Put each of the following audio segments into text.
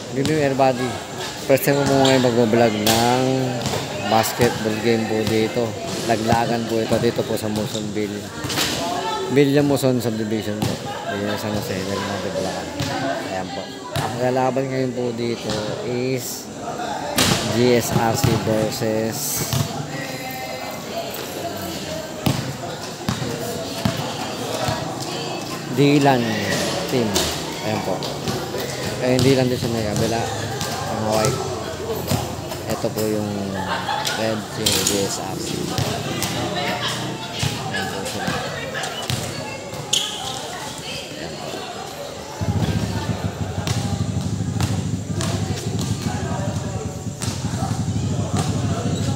Dito yung airbody. First time mo ngayon mag-vlog ng basketball game po dito. Laglagan po ito dito po sa Muson Villa Muson Subdivision po. Ayan sa Jose del Monte, Bulacan. Ayan po. Ang kalaban ngayon po dito is GSRC versus Dylan team. Ayan po. Ayan, Dylan din sa may kabila. Ang white. Ito po yung red GSRC. Ayan po sila.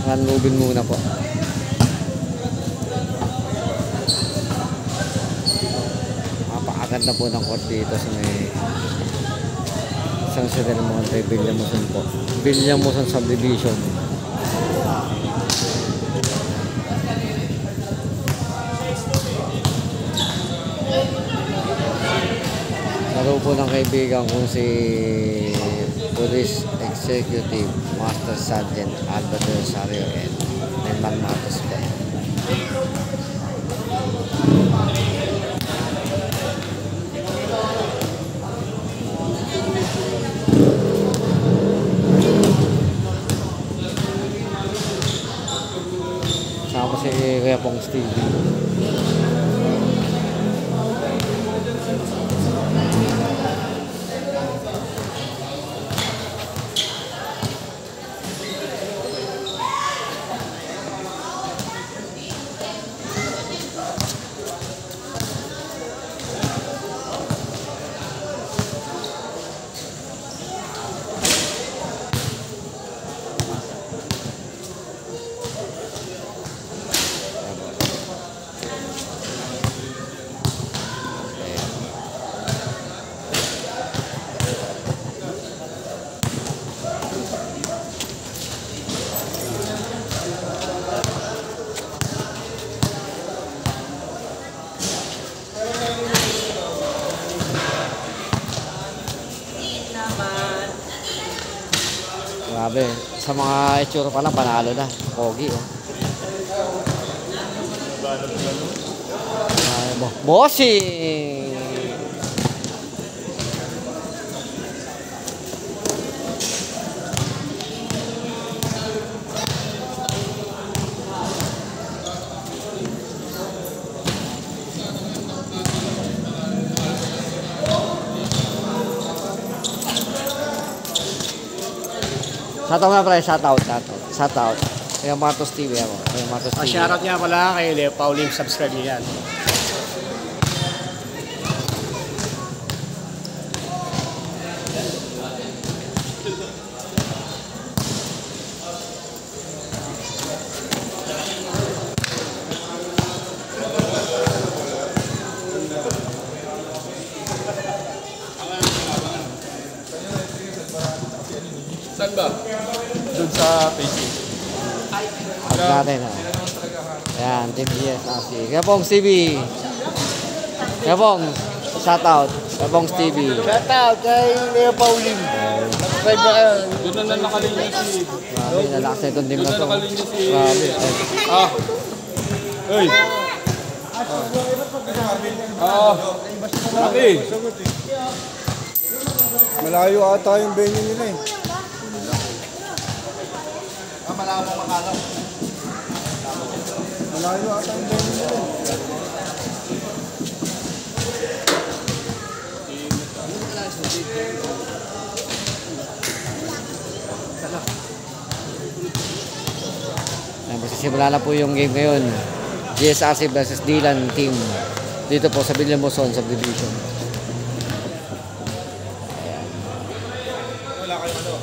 Ranlubin muna po. Napakaganda po ng court dito sa may San Jose del Monte, Villa Muson po. Villa Muson Subdivision. Laro po ng kaibigan kung si Police Executive Master Sergeant Albert Rosario and Neman Matos po. Sama si Kuya Pong Steve. Grabe, sa mga itsura pa lang, panalo na. Pogi, oh. Bossing! Shoutout na pala, shoutout. Kaya Matos TV ako. Kaya Matos TV. Shoutout niya pala kay Leo Pauline, subscribe niya yan. Saan ba? Doon sa Facebook. Huwag natin, ha. Ayan, Team GSRC. Kaya Pong TV. Kaya Pong, shoutout. Kaya Pong TV. Shoutout kay Leo Pauline. Subscribe na kayo. Doon na nakalinya si... Grabe, nalakas na itong team na Doon na to. nakalinya si... Grabe. Hey! Ate! Malayo ata yung venue nila eh. Malayo mo makalaw. Malayo ata yung venue nila eh. Magsisimula na po yung game ngayon. GSRC versus Dylan team. Dito po sa Villa Muson Subdivision. Wala kayong ano?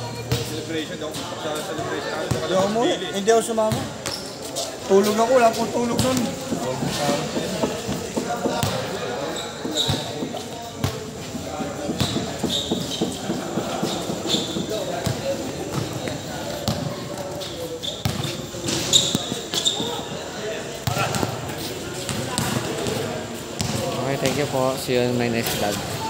Celebration daw. Sa celebration natin. Hindi ako mo, hindi ako sumama. Tulog ako, wala akong tulog nun. Okay, thank you po. See you in my next vlog.